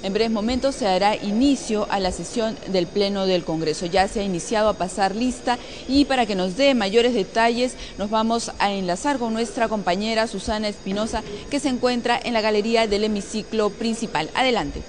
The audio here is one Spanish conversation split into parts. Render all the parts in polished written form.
En breves momentos se dará inicio a la sesión del Pleno del Congreso. Ya se ha iniciado a pasar lista y para que nos dé mayores detalles nos vamos a enlazar con nuestra compañera Susana Espinosa, que se encuentra en la galería del hemiciclo principal. Adelante.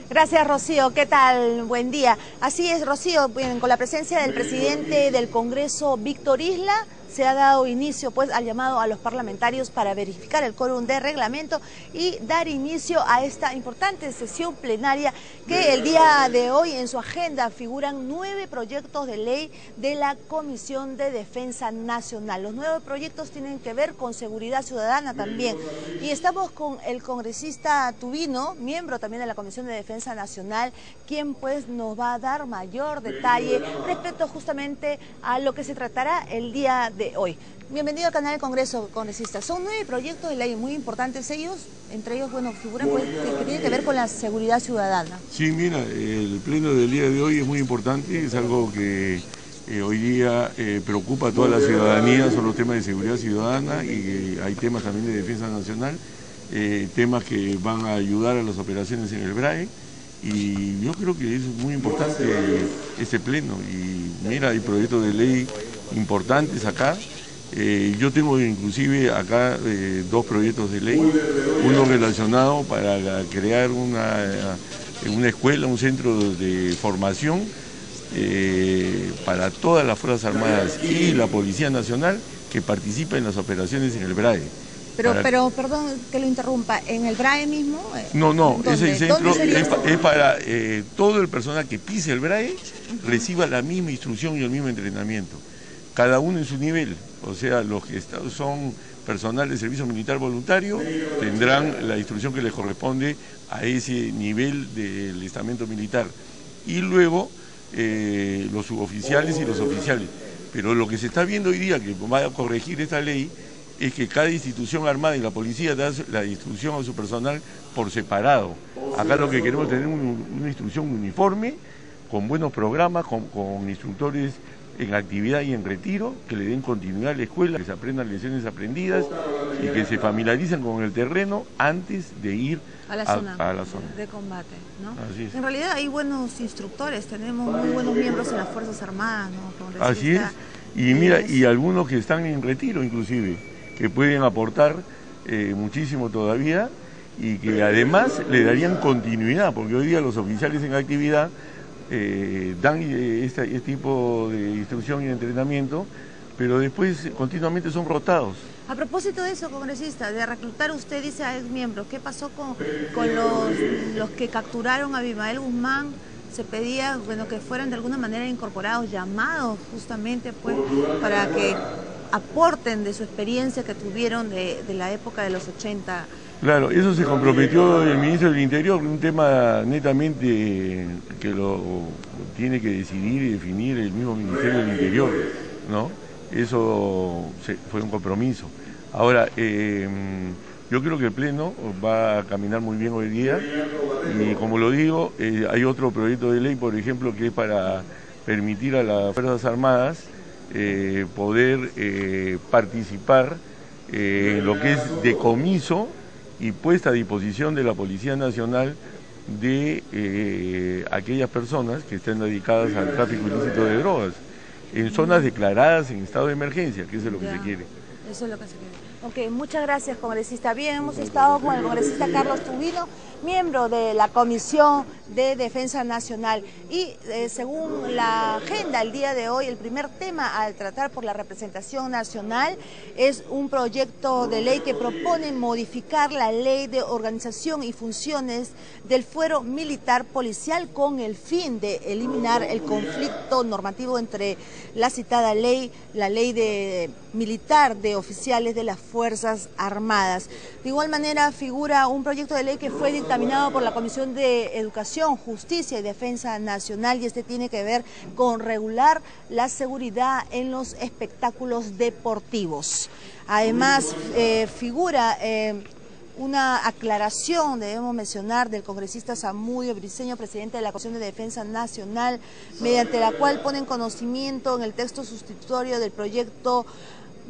Gracias, Rocío. ¿Qué tal? Buen día. Así es, Rocío, con la presencia del presidente del Congreso, Víctor Isla, se ha dado inicio al llamado a los parlamentarios para verificar el quórum de reglamento y dar inicio a esta importante sesión plenaria que el día de hoy en su agenda figuran 9 proyectos de ley de la Comisión de Defensa Nacional. Los 9 proyectos tienen que ver con seguridad ciudadana también. Y estamos con el congresista Tubino, miembro también de la Comisión de Defensa Nacional, quien pues nos va a dar mayor detalle respecto justamente a lo que se tratará el día de hoy. Bienvenido al canal del Congreso, congresista. Son 9 proyectos de ley muy importantes ellos, entre ellos, figuran pues, que tienen que ver con la seguridad ciudadana. Sí, mira, el pleno del día de hoy es muy importante, es algo que hoy día preocupa a toda la ciudadanía, son los temas de seguridad ciudadana y hay temas también de defensa nacional, temas que van a ayudar a las operaciones en el BRAE. Y yo creo que es muy importante este pleno y mira, hay proyectos de ley importantes acá. Yo tengo inclusive acá 2 proyectos de ley, uno relacionado para crear una escuela, un centro de formación para todas las Fuerzas Armadas y la Policía Nacional que participa en las operaciones en el BRAE. Pero perdón que lo interrumpa, ¿en el BRAE mismo? No, ese centro es para todo el personal que pise el BRAE reciba la misma instrucción y el mismo entrenamiento, cada uno en su nivel, o sea, los que son personal de servicio militar voluntario tendrán la instrucción que les corresponde a ese nivel del estamento militar, y luego los suboficiales y los oficiales. Pero lo que se está viendo hoy día, que va a corregir esta ley, es que cada institución armada y la policía da la instrucción a su personal por separado. Acá lo que queremos es tener una instrucción uniforme, con buenos programas, con instructores en actividad y en retiro, que le den continuidad a la escuela, que se aprendan lecciones aprendidas y que se familiaricen con el terreno antes de ir a la zona de combate, ¿no? Así es. En realidad hay buenos instructores, tenemos muy buenos miembros en las Fuerzas Armadas, ¿no? Así es, y mira, y algunos que están en retiro inclusive, que pueden aportar muchísimo todavía y que además le darían continuidad, porque hoy día los oficiales en actividad dan este tipo de instrucción y entrenamiento, pero después continuamente son rotados. A propósito de eso, congresista, de reclutar, usted dice a exmiembros, ¿qué pasó con los que capturaron a Abimael Guzmán? Se pedía, que fueran de alguna manera incorporados, llamados justamente pues para que aporten de su experiencia que tuvieron de la época de los 80. Claro, eso se comprometió el ministro del Interior, un tema netamente que lo tiene que decidir y definir el mismo Ministerio del Interior, ¿no? Eso fue un compromiso. Ahora, yo creo que el Pleno va a caminar muy bien hoy día y como lo digo, hay otro proyecto de ley, por ejemplo, que es para permitir a las Fuerzas Armadas poder participar en lo que es decomiso y puesta a disposición de la Policía Nacional de aquellas personas que estén dedicadas al tráfico ilícito de drogas en zonas declaradas en estado de emergencia, que eso es lo que se quiere. Eso es lo que se quiere. Ok, muchas gracias, congresista. Bien, hemos estado con el congresista Carlos Tubino, miembro de la Comisión de Defensa Nacional. Y según la agenda, el día de hoy, el primer tema a tratar por la representación nacional es un proyecto de ley que propone modificar la ley de organización y funciones del fuero militar policial con el fin de eliminar el conflicto normativo entre la citada ley, la ley militar de oficiales de las Fuerzas Armadas. De igual manera figura un proyecto de ley que fue dictaminado por la Comisión de Educación, Justicia y Defensa Nacional, y este tiene que ver con regular la seguridad en los espectáculos deportivos. Además figura una aclaración, debemos mencionar, del congresista Zamudio Briceño, presidente de la Comisión de Defensa Nacional, mediante la cual pone en conocimiento en el texto sustitutorio del proyecto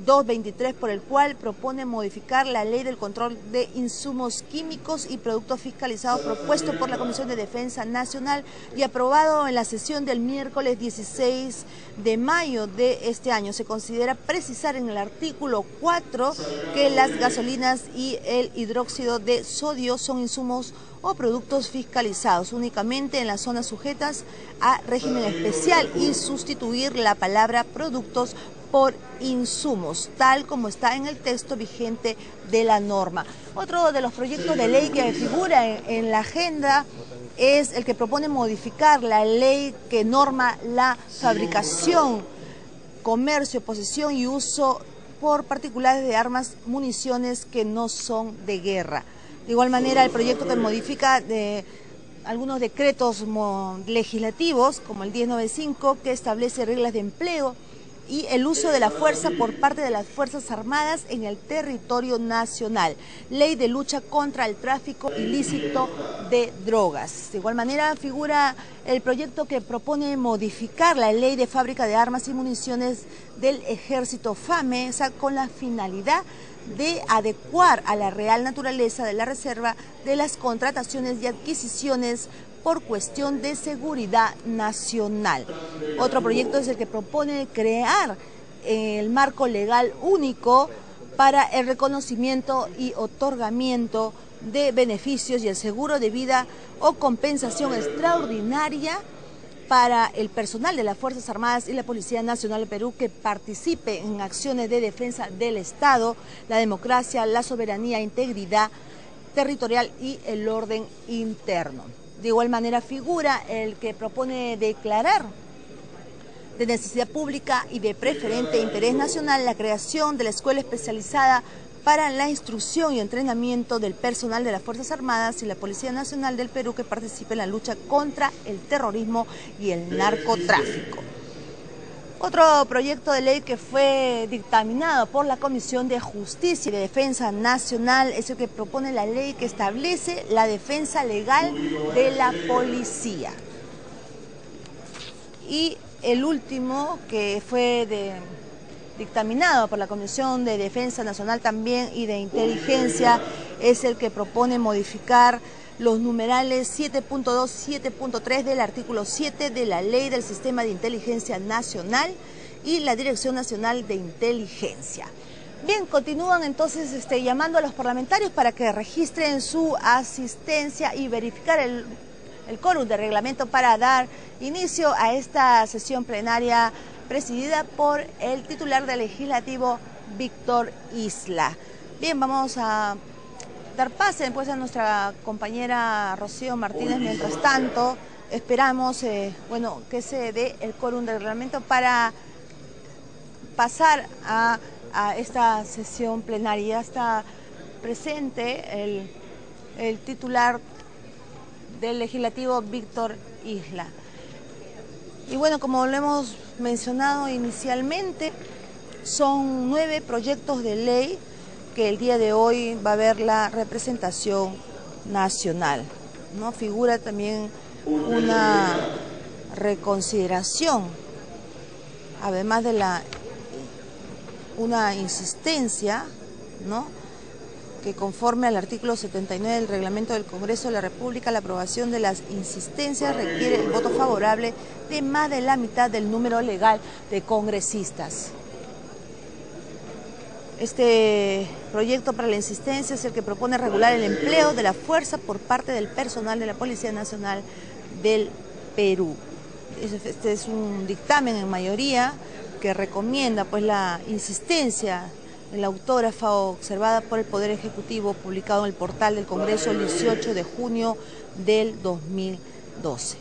223, por el cual propone modificar la ley del control de insumos químicos y productos fiscalizados propuesto por la Comisión de Defensa Nacional y aprobado en la sesión del miércoles 16 de mayo de este año. Se considera precisar en el artículo 4 que las gasolinas y el hidróxido de sodio son insumos o productos fiscalizados únicamente en las zonas sujetas a régimen especial y sustituir la palabra productos por insumos, tal como está en el texto vigente de la norma. Otro de los proyectos de ley que figura en la agenda es el que propone modificar la ley que norma la fabricación, comercio, posesión y uso por particulares de armas, municiones que no son de guerra. De igual manera, el proyecto que modifica algunos decretos legislativos, como el 1095, que establece reglas de empleo y el uso de la fuerza por parte de las Fuerzas Armadas en el territorio nacional. Ley de lucha contra el tráfico ilícito de drogas. De igual manera figura el proyecto que propone modificar la ley de fábrica de armas y municiones del Ejército FAME, con la finalidad de adecuar a la real naturaleza de la reserva de las contrataciones y adquisiciones por cuestión de seguridad nacional. Otro proyecto es el que propone crear el marco legal único para el reconocimiento y otorgamiento de beneficios y el seguro de vida o compensación extraordinaria para el personal de las Fuerzas Armadas y la Policía Nacional de Perú que participe en acciones de defensa del Estado, la democracia, la soberanía, integridad territorial y el orden interno. De igual manera figura el que propone declarar de necesidad pública y de preferente interés nacional la creación de la escuela especializada para la instrucción y entrenamiento del personal de las Fuerzas Armadas y la Policía Nacional del Perú que participe en la lucha contra el terrorismo y el narcotráfico. Otro proyecto de ley que fue dictaminado por la Comisión de Justicia y de Defensa Nacional es el que propone la ley que establece la defensa legal de la policía. Y el último que fue dictaminado por la Comisión de Defensa Nacional también y de Inteligencia es el que propone modificar los numerales 7.2, 7.3 del artículo 7 de la Ley del Sistema de Inteligencia Nacional y la Dirección Nacional de Inteligencia. Bien, continúan entonces llamando a los parlamentarios para que registren su asistencia y verificar el quórum de reglamento para dar inicio a esta sesión plenaria presidida por el titular del Legislativo, Víctor Isla. Bien, vamos a dar pase pues a nuestra compañera Rocío Martínez. Mientras tanto, esperamos que se dé el quórum del reglamento para pasar a esta sesión plenaria. Ya está presente el titular del Legislativo, Víctor Isla. Y bueno, como lo hemos mencionado inicialmente, son 9 proyectos de ley que el día de hoy va a haber la representación nacional, ¿no? Figura también una reconsideración, además de una insistencia, ¿no?, que conforme al artículo 79 del Reglamento del Congreso de la República, la aprobación de las insistencias requiere el voto favorable de más de la mitad del número legal de congresistas. Este proyecto para la insistencia es el que propone regular el empleo de la fuerza por parte del personal de la Policía Nacional del Perú. Este es un dictamen en mayoría que recomienda pues la insistencia en la autógrafa observada por el Poder Ejecutivo, publicado en el portal del Congreso el 18 de junio del 2012.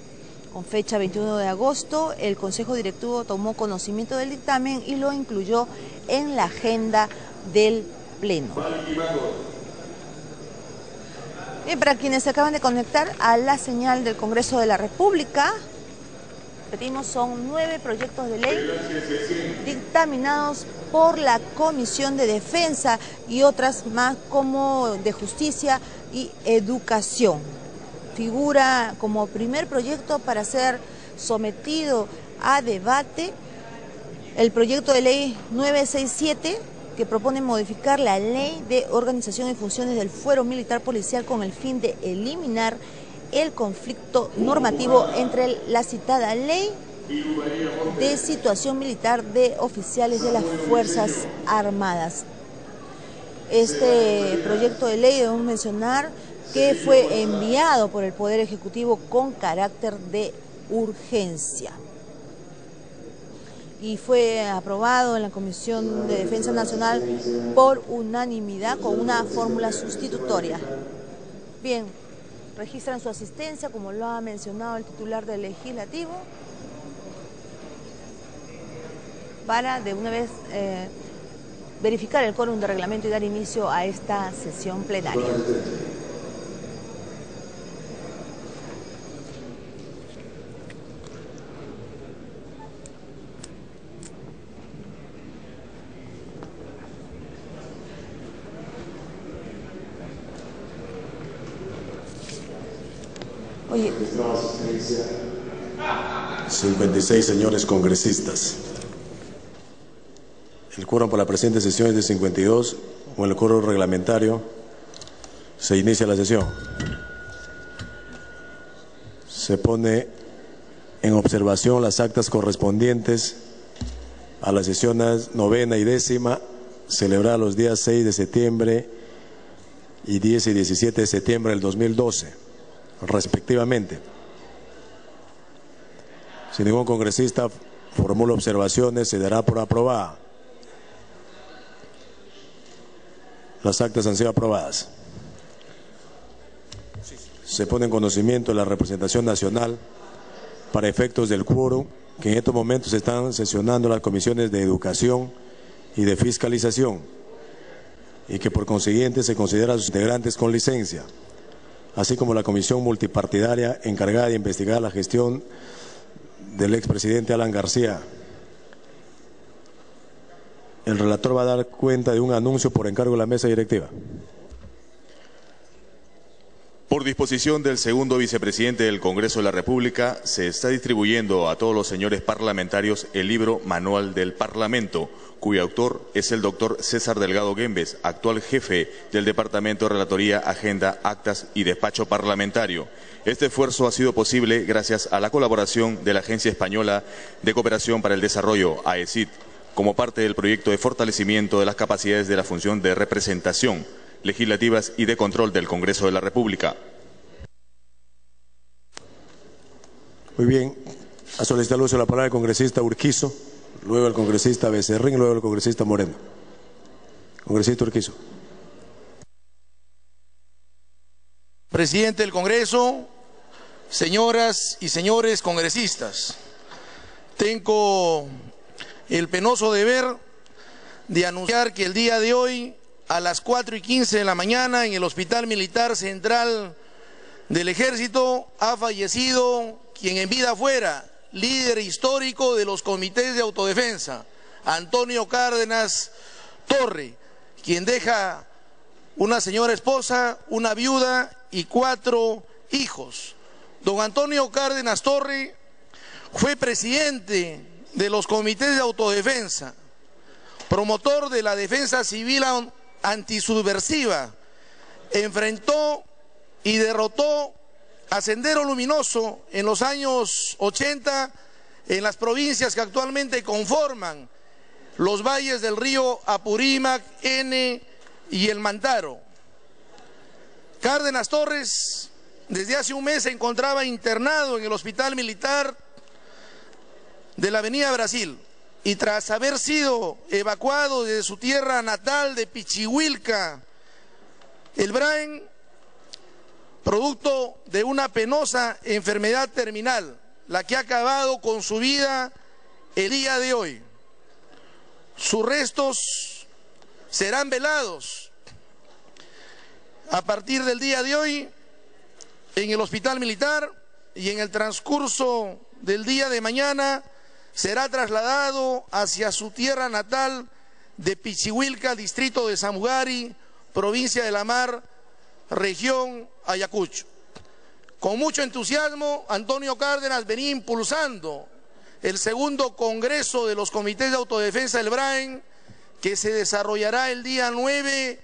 Con fecha 21 de agosto, el Consejo Directivo tomó conocimiento del dictamen y lo incluyó en la agenda del Pleno. Bien, para quienes se acaban de conectar a la señal del Congreso de la República, repetimos, son 9 proyectos de ley dictaminados por la Comisión de Defensa y otras más como de Justicia y Educación. Figura como primer proyecto para ser sometido a debate el proyecto de ley 967 que propone modificar la ley de organización y funciones del fuero militar policial con el fin de eliminar el conflicto normativo entre la citada ley de situación militar de oficiales de las Fuerzas Armadas. Este proyecto de ley debemos mencionar que fue enviado por el Poder Ejecutivo con carácter de urgencia y fue aprobado en la Comisión de Defensa Nacional por unanimidad con una fórmula sustitutoria. Bien, registran su asistencia, como lo ha mencionado el titular del Legislativo, para de una vez verificar el quórum de reglamento y dar inicio a esta sesión plenaria. Oye. 56 señores congresistas. El quórum para la presente sesión es de 52. Con el quórum reglamentario se inicia la sesión. Se pone en observación las actas correspondientes a las sesiones 9ª y 10ª, celebradas los días 6 de septiembre y 10 y 17 de septiembre del 2012, respectivamente. Si ningún congresista formula observaciones, se dará por aprobada. Las actas han sido aprobadas. Se pone en conocimiento de la representación nacional para efectos del quórum que en estos momentos se están sesionando las comisiones de educación y de fiscalización y que por consiguiente se considera a sus integrantes con licencia, así como la comisión multipartidaria encargada de investigar la gestión del expresidente Alan García. El relator va a dar cuenta de un anuncio por encargo de la mesa directiva. Por disposición del segundo vicepresidente del Congreso de la República, se está distribuyendo a todos los señores parlamentarios el libro Manual del Parlamento, cuyo autor es el doctor César Delgado Guembes, actual jefe del Departamento de Relatoría, Agenda, Actas y Despacho Parlamentario. Este esfuerzo ha sido posible gracias a la colaboración de la Agencia Española de Cooperación para el Desarrollo, AECID, como parte del proyecto de fortalecimiento de las capacidades de la función de representación legislativas y de control del Congreso de la República. Muy bien, a solicitar el uso de la palabra el congresista Urquizo, luego el congresista Becerrín, luego el congresista Moreno. Congresista Urquizo. Presidente del Congreso, señoras y señores congresistas, tengo el penoso deber de anunciar que el día de hoy, a las 4:15 de la mañana, en el Hospital Militar Central del Ejército, ha fallecido quien en vida fuera líder histórico de los comités de autodefensa, Antonio Cárdenas Torre, quien deja una señora esposa, una viuda y 4 hijos. Don Antonio Cárdenas Torre fue presidente de los comités de autodefensa, promotor de la defensa civil antisubversiva, enfrentó y derrotó a Sendero Luminoso en los años 80 en las provincias que actualmente conforman los valles del río Apurímac, N y el Mantaro. Cárdenas Torres desde hace un mes se encontraba internado en el Hospital Militar de la Avenida Brasil y tras haber sido evacuado de su tierra natal de Pichihuilca, el Braen, producto de una penosa enfermedad terminal, la que ha acabado con su vida el día de hoy. Sus restos serán velados a partir del día de hoy en el Hospital Militar y en el transcurso del día de mañana será trasladado hacia su tierra natal de Pichihuilca, distrito de Samugari, provincia de La Mar, región Ayacucho. Con mucho entusiasmo, Antonio Cárdenas venía impulsando el segundo Congreso de los Comités de Autodefensa del BRAEN, que se desarrollará el día 9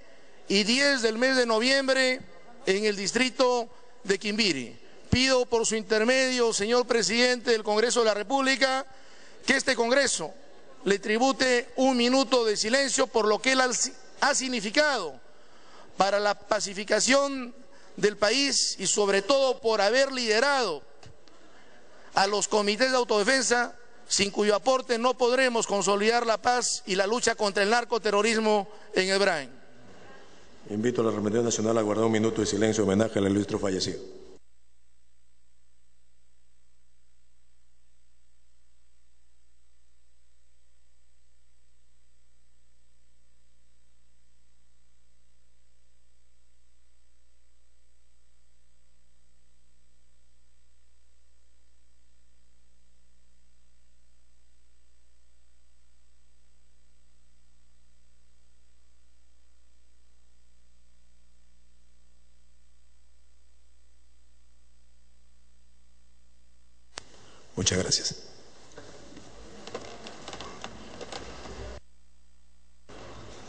y 10 del mes de noviembre en el distrito de Quimbiri. Pido por su intermedio, señor presidente del Congreso de la República, que este Congreso le tribute un minuto de silencio por lo que él ha significado para la pacificación del país y sobre todo por haber liderado a los comités de autodefensa, sin cuyo aporte no podremos consolidar la paz y la lucha contra el narcoterrorismo en el BRAEN. Invito a la Representación Nacional a guardar un minuto de silencio en homenaje al ilustre fallecido. Muchas gracias.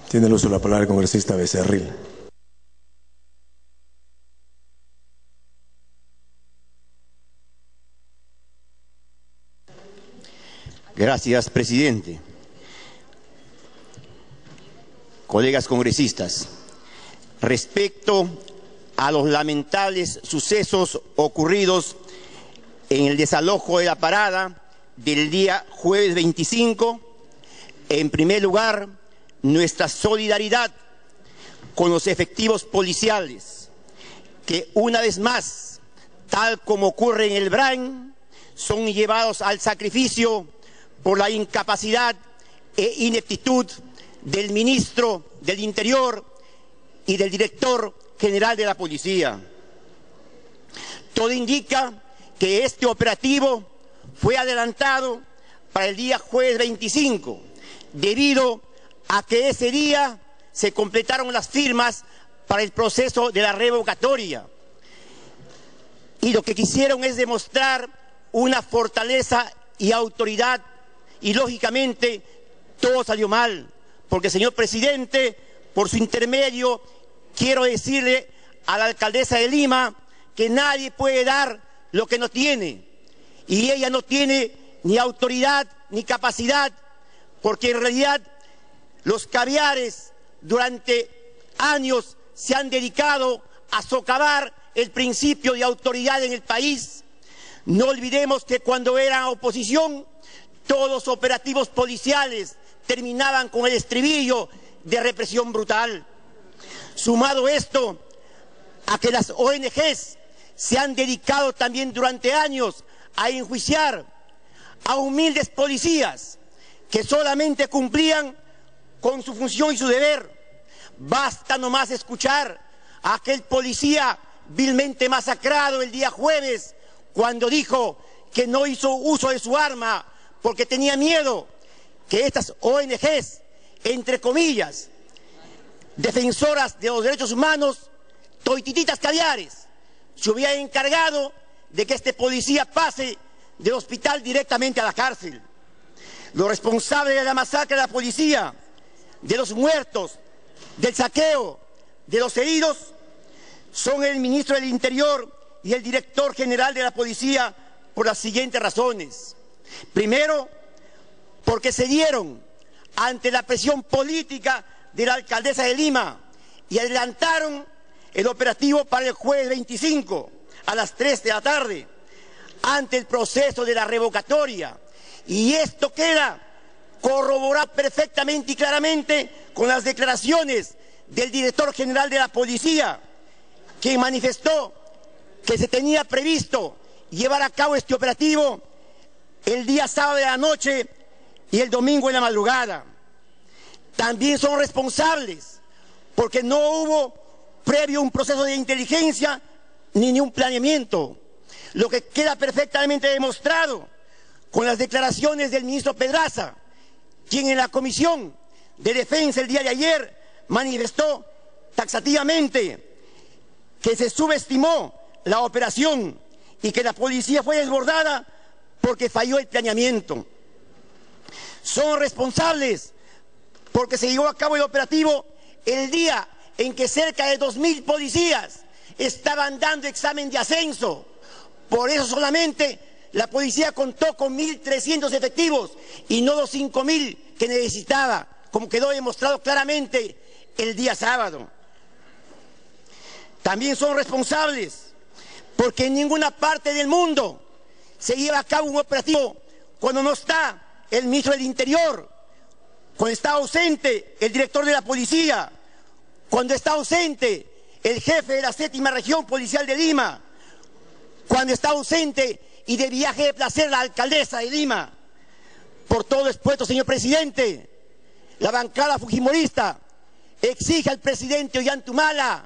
Tiene el uso de la palabra el congresista Becerril. Gracias, presidente. Colegas congresistas, respecto a los lamentables sucesos ocurridos en el desalojo de la parada del día jueves 25, en primer lugar, nuestra solidaridad con los efectivos policiales que una vez más, tal como ocurre en el BRAEN, son llevados al sacrificio por la incapacidad e ineptitud del ministro del Interior y del director general de la Policía. Todo indica que este operativo fue adelantado para el día jueves 25, debido a que ese día se completaron las firmas para el proceso de la revocatoria. Y lo que quisieron es demostrar una fortaleza y autoridad, y lógicamente todo salió mal, porque, señor presidente, por su intermedio, quiero decirle a la alcaldesa de Lima que nadie puede dar lo que no tiene, y ella no tiene ni autoridad ni capacidad, porque en realidad los caviares durante años se han dedicado a socavar el principio de autoridad en el país. No olvidemos que cuando eran oposición, todos los operativos policiales terminaban con el estribillo de represión brutal. Sumado esto a que las ONGs se han dedicado también durante años a enjuiciar a humildes policías que solamente cumplían con su función y su deber. Basta nomás escuchar a aquel policía vilmente masacrado el día jueves, cuando dijo que no hizo uso de su arma porque tenía miedo que estas ONGs, entre comillas, defensoras de los derechos humanos, toitititas caviares, se hubieran encargado de que este policía pase del hospital directamente a la cárcel. Los responsables de la masacre de la policía, de los muertos, del saqueo, de los heridos, son el ministro del Interior y el director general de la policía, por las siguientes razones. Primero, porque se dieron ante la presión política de la alcaldesa de Lima y adelantaron el operativo para el jueves 25 a las 3 de la tarde, ante el proceso de la revocatoria. Y esto queda corroborado perfectamente y claramente con las declaraciones del director general de la policía, quien manifestó que se tenía previsto llevar a cabo este operativo el día sábado de la noche y el domingo en la madrugada. También son responsables porque no hubo previo un proceso de inteligencia ni un planeamiento, lo que queda perfectamente demostrado con las declaraciones del ministro Pedraza, quien en la Comisión de Defensa el día de ayer manifestó taxativamente que se subestimó la operación y que la policía fue desbordada porque falló el planeamiento. Son responsables porque se llevó a cabo el operativo el día en que cerca de 2.000 policías estaban dando examen de ascenso. Por eso solamente la policía contó con 1.300 efectivos y no los 5.000 que necesitaba, como quedó demostrado claramente el día sábado. También son responsables porque en ninguna parte del mundo se lleva a cabo un operativo cuando no está el ministro del Interior, cuando está ausente el director de la policía, cuando está ausente el jefe de la 7ª Región Policial de Lima, cuando está ausente y de viaje de placer la alcaldesa de Lima. Por todo expuesto, señor presidente, la bancada fujimorista exige al presidente Ollantumala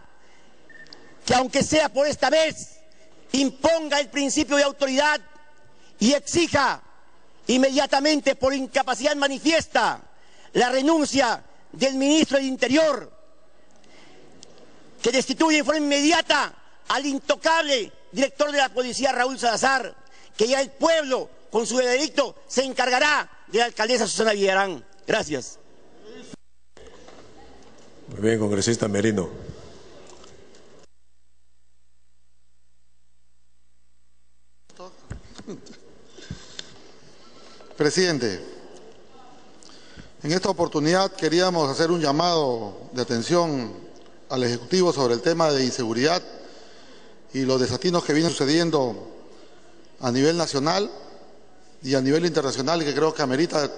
que, aunque sea por esta vez, imponga el principio de autoridad y exija inmediatamente, por incapacidad manifiesta, la renuncia del ministro del Interior, que destituya en forma inmediata al intocable director de la policía, Raúl Salazar, que ya el pueblo, con su veredicto, se encargará de la alcaldesa Susana Villarán. Gracias. Muy bien, congresista Merino. Presidente, en esta oportunidad queríamos hacer un llamado de atención al Ejecutivo sobre el tema de inseguridad y los desatinos que vienen sucediendo a nivel nacional y a nivel internacional, que creo que amerita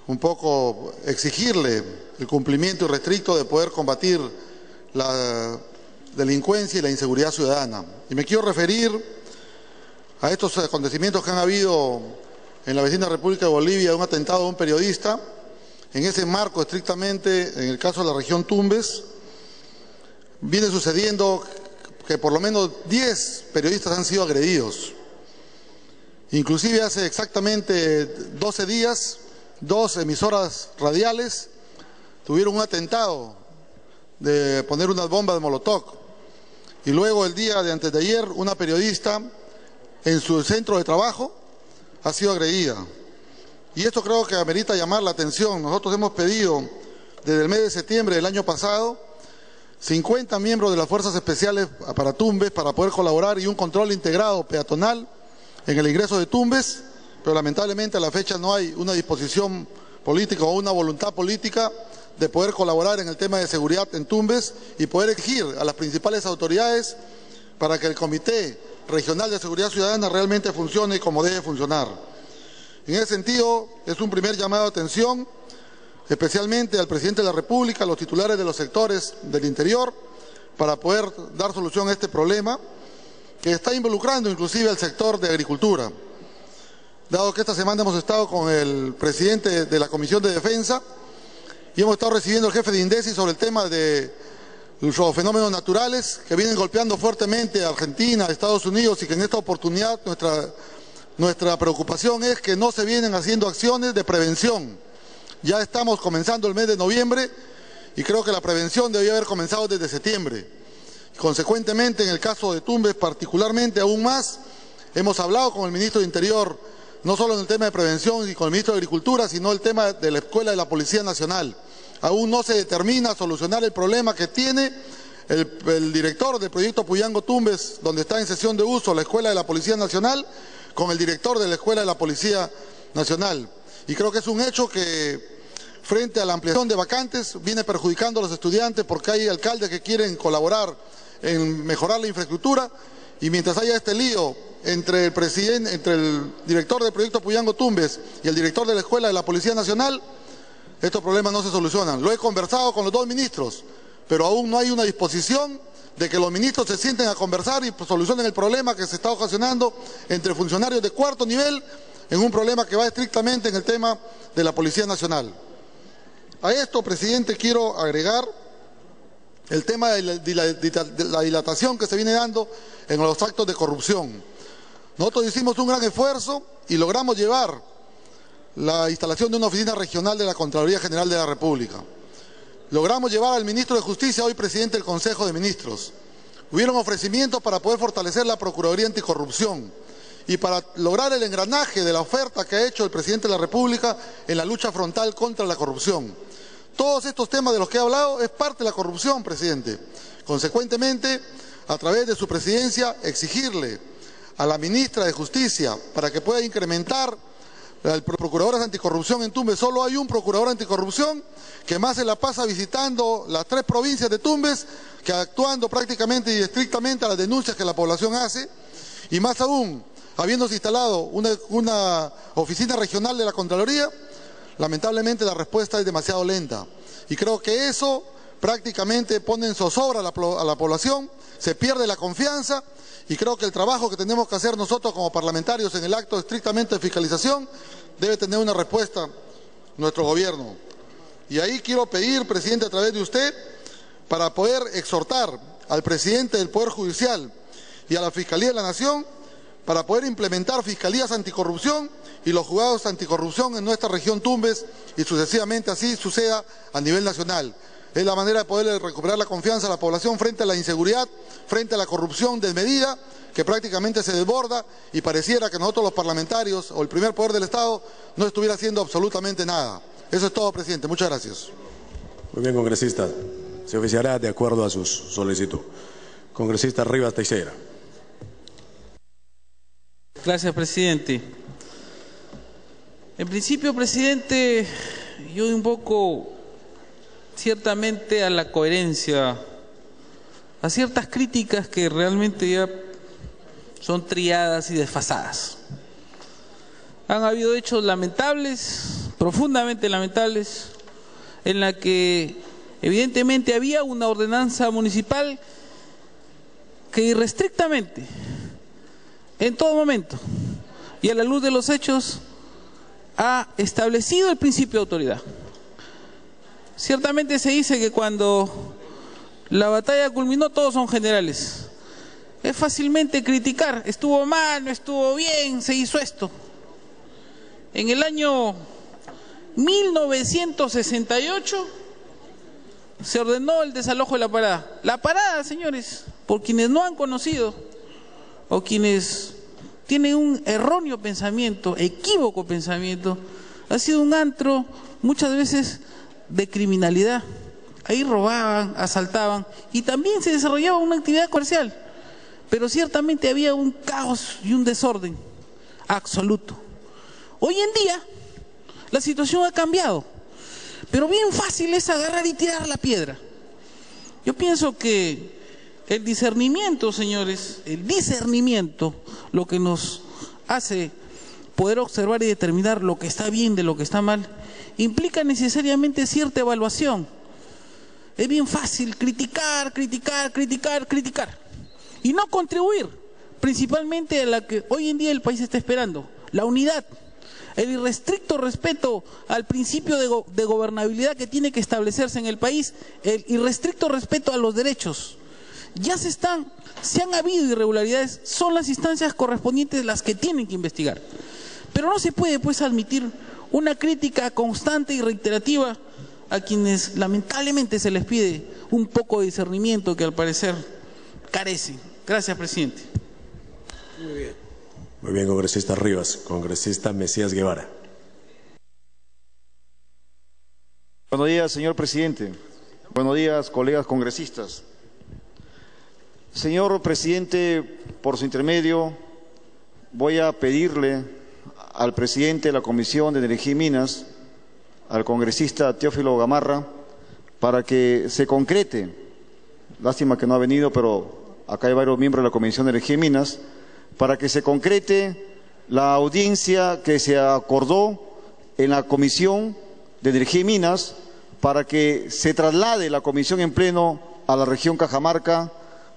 un poco exigirle el cumplimiento irrestricto de poder combatir la delincuencia y la inseguridad ciudadana. Y me quiero referir a estos acontecimientos que han habido en la vecina República de Bolivia, un atentado a un periodista. En ese marco, estrictamente, en el caso de la región Tumbes, viene sucediendo que por lo menos 10 periodistas han sido agredidos. Inclusive hace exactamente 12 días, 2 emisoras radiales tuvieron un atentado de poner unas bombas de molotov. Y luego, el día de antes de ayer, una periodista en su centro de trabajo ha sido agredida. Y esto creo que amerita llamar la atención. Nosotros hemos pedido desde el mes de septiembre del año pasado 50 miembros de las Fuerzas Especiales para Tumbes para poder colaborar y un control integrado peatonal en el ingreso de Tumbes, pero lamentablemente a la fecha no hay una disposición política o una voluntad política de poder colaborar en el tema de seguridad en Tumbes y poder exigir a las principales autoridades para que el Comité Regional de Seguridad Ciudadana realmente funcione como debe funcionar. En ese sentido, es un primer llamado de atención, especialmente al presidente de la República, a los titulares de los sectores del interior, para poder dar solución a este problema que está involucrando inclusive al sector de agricultura. Dado que esta semana hemos estado con el presidente de la Comisión de Defensa y hemos estado recibiendo al jefe de INDECI sobre el tema de los fenómenos naturales que vienen golpeando fuertemente a Argentina, a Estados Unidos, y que en esta oportunidad nuestra preocupación es que no se vienen haciendo acciones de prevención. Ya estamos comenzando el mes de noviembre y creo que la prevención debió haber comenzado desde septiembre. Consecuentemente, en el caso de Tumbes particularmente aún más, hemos hablado con el ministro de Interior, no solo en el tema de prevención y con el ministro de Agricultura, sino el tema de la Escuela de la Policía Nacional. Aún no se determina solucionar el problema que tiene el director del proyecto Puyango Tumbes, donde está en sesión de uso la Escuela de la Policía Nacional, con el director de la Escuela de la Policía Nacional. Y creo que es un hecho que, frente a la ampliación de vacantes, viene perjudicando a los estudiantes porque hay alcaldes que quieren colaborar en mejorar la infraestructura, y mientras haya este lío entre el director del proyecto Puyango Tumbes y el director de la Escuela de la Policía Nacional, estos problemas no se solucionan. Lo he conversado con los 2 ministros, pero aún no hay una disposición de que los ministros se sienten a conversar y solucionen el problema que se está ocasionando entre funcionarios de 4º nivel en un problema que va estrictamente en el tema de la Policía Nacional. A esto, presidente, quiero agregar el tema de la dilatación que se viene dando en los actos de corrupción. Nosotros hicimos un gran esfuerzo y logramos llevar la instalación de una oficina regional de la Contraloría General de la República. Logramos llevar al ministro de Justicia, hoy presidente del Consejo de Ministros. Hubieron ofrecimientos para poder fortalecer la Procuraduría Anticorrupción. y para lograr el engranaje de la oferta que ha hecho el presidente de la República en la lucha frontal contra la corrupción. Todos estos temas de los que he hablado es parte de la corrupción, presidente. Consecuentemente, a través de su presidencia, exigirle a la ministra de Justicia para que pueda incrementar procuradores anticorrupción en Tumbes. Solo hay un procurador anticorrupción que más se la pasa visitando las 3 provincias de Tumbes, que actuando prácticamente y estrictamente a las denuncias que la población hace, y más aún, habiéndose instalado una oficina regional de la Contraloría, lamentablemente la respuesta es demasiado lenta. Y creo que eso prácticamente pone en zozobra a la población, se pierde la confianza, y creo que el trabajo que tenemos que hacer nosotros como parlamentarios en el acto estrictamente de fiscalización debe tener una respuesta nuestro gobierno. Y ahí quiero pedir, presidente, a través de usted, para poder exhortar al presidente del Poder Judicial y a la Fiscalía de la Nación, para poder implementar fiscalías anticorrupción y los juzgados anticorrupción en nuestra región Tumbes, y sucesivamente así suceda a nivel nacional. Es la manera de poder recuperar la confianza de la población frente a la inseguridad, frente a la corrupción desmedida, que prácticamente se desborda, y pareciera que nosotros los parlamentarios o el primer poder del Estado no estuviera haciendo absolutamente nada. Eso es todo, presidente. Muchas gracias. Muy bien, congresista. Se oficiará de acuerdo a su solicitud. Congresista Rivas Teixeira. Gracias, presidente. En principio, presidente, yo invoco ciertamente a la coherencia, a ciertas críticas que realmente ya son triadas y desfasadas. Han habido hechos lamentables, profundamente lamentables, en la que evidentemente había una ordenanza municipal que irrestrictamente, en todo momento y a la luz de los hechos, ha establecido el principio de autoridad. Ciertamente se dice que cuando la batalla culminó todos son generales. Es fácilmente criticar, estuvo mal, no estuvo bien, se hizo esto. En el año 1968 se ordenó el desalojo de la parada. La parada, señores, por quienes no han conocido o quienes tienen un erróneo pensamiento, equívoco pensamiento, ha sido un antro muchas veces de criminalidad. Ahí robaban, asaltaban y también se desarrollaba una actividad comercial, pero ciertamente había un caos y un desorden absoluto. Hoy en día la situación ha cambiado, pero bien fácil es agarrar y tirar la piedra. Yo pienso que el discernimiento, señores, el discernimiento, lo que nos hace poder observar y determinar lo que está bien de lo que está mal, implica necesariamente cierta evaluación. Es bien fácil criticar y no contribuir principalmente a la que hoy en día el país está esperando, la unidad, el irrestricto respeto al principio de gobernabilidad que tiene que establecerse en el país, el irrestricto respeto a los derechos. Si han habido irregularidades, son las instancias correspondientes las que tienen que investigar. Pero no se puede pues admitir una crítica constante y reiterativa a quienes lamentablemente se les pide un poco de discernimiento que al parecer carecen. Gracias, presidente. Muy bien. Muy bien, congresista Rivas. Congresista Mesías Guevara. Buenos días, señor presidente. Buenos días, colegas congresistas. Señor presidente, por su intermedio, voy a pedirle al presidente de la Comisión de Energía y Minas, al congresista Teófilo Gamarra, para que se concrete, lástima que no ha venido, pero acá hay varios miembros de la Comisión de Energía y Minas, para que se concrete la audiencia que se acordó en la Comisión de Energía y Minas, para que se traslade la comisión en pleno a la región Cajamarca,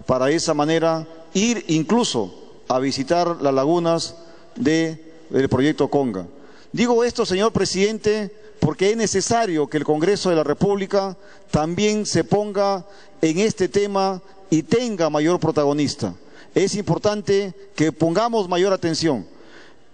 para de esa manera ir incluso a visitar las lagunas del proyecto Conga. Digo esto, señor presidente, porque es necesario que el Congreso de la República también se ponga en este tema y tenga mayor protagonista. Es importante que pongamos mayor atención.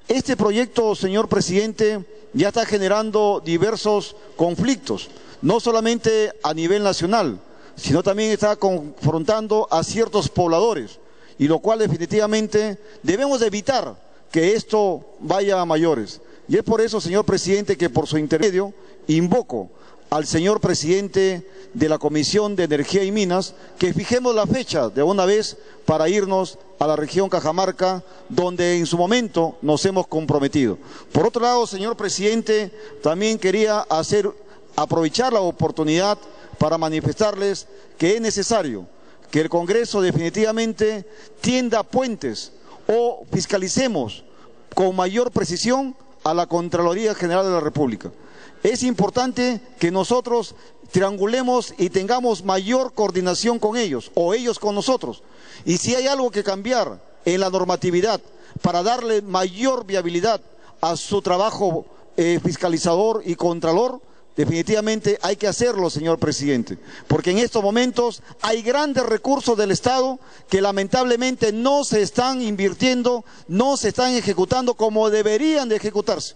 Este proyecto, señor presidente, ya está generando diversos conflictos, no solamente a nivel nacional, sino también está confrontando a ciertos pobladores, y lo cual definitivamente debemos evitar que esto vaya a mayores. Y es por eso, señor presidente, que por su intermedio invoco al señor presidente de la Comisión de Energía y Minas que fijemos la fecha de una vez para irnos a la región Cajamarca, donde en su momento nos hemos comprometido. Por otro lado, señor presidente, también quería aprovechar la oportunidad para manifestarles que es necesario que el Congreso definitivamente tienda puentes o fiscalicemos con mayor precisión a la Contraloría General de la República. Es importante que nosotros triangulemos y tengamos mayor coordinación con ellos o ellos con nosotros. Y si hay algo que cambiar en la normatividad para darle mayor viabilidad a su trabajo fiscalizador y contralor, definitivamente hay que hacerlo, señor presidente, porque en estos momentos hay grandes recursos del Estado que lamentablemente no se están invirtiendo, no se están ejecutando como deberían de ejecutarse.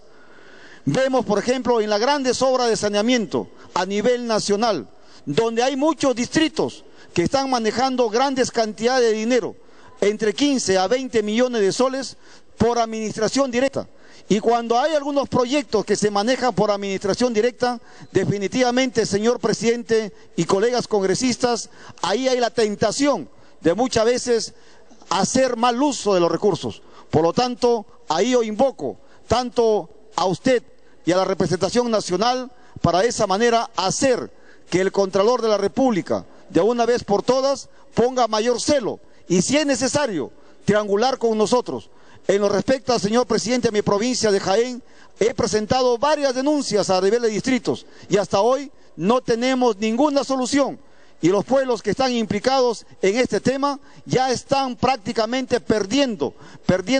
Vemos, por ejemplo, en las grandes obras de saneamiento a nivel nacional, donde hay muchos distritos que están manejando grandes cantidades de dinero, entre 15 a 20 millones de soles por administración directa. Y cuando hay algunos proyectos que se manejan por administración directa, definitivamente, señor presidente y colegas congresistas, ahí hay la tentación de muchas veces hacer mal uso de los recursos. Por lo tanto, ahí yo invoco tanto a usted y a la representación nacional para de esa manera hacer que el Contralor de la República, de una vez por todas, ponga mayor celo y, si es necesario, triangular con nosotros. En lo respecta, señor presidente, a mi provincia de Jaén, he presentado varias denuncias a nivel de distritos y hasta hoy no tenemos ninguna solución. Y los pueblos que están implicados en este tema ya están prácticamente perdiendo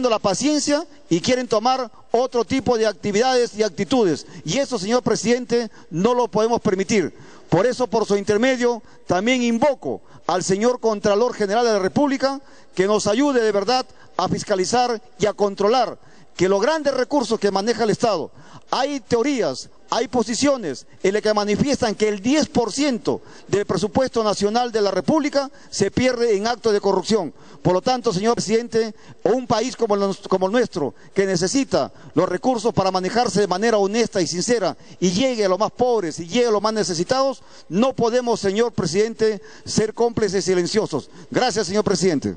la paciencia y quieren tomar otro tipo de actividades y actitudes. Y eso, señor presidente, no lo podemos permitir. Por eso, por su intermedio, también invoco al señor Contralor General de la República que nos ayude de verdad a fiscalizar y a controlar que los grandes recursos que maneja el Estado, hay teorías, hay posiciones en las que manifiestan que el 10% del presupuesto nacional de la República se pierde en actos de corrupción. Por lo tanto, señor presidente, un país como el nuestro, que necesita los recursos para manejarse de manera honesta y sincera y llegue a los más pobres y llegue a los más necesitados, no podemos, señor presidente, ser cómplices silenciosos. Gracias, señor presidente.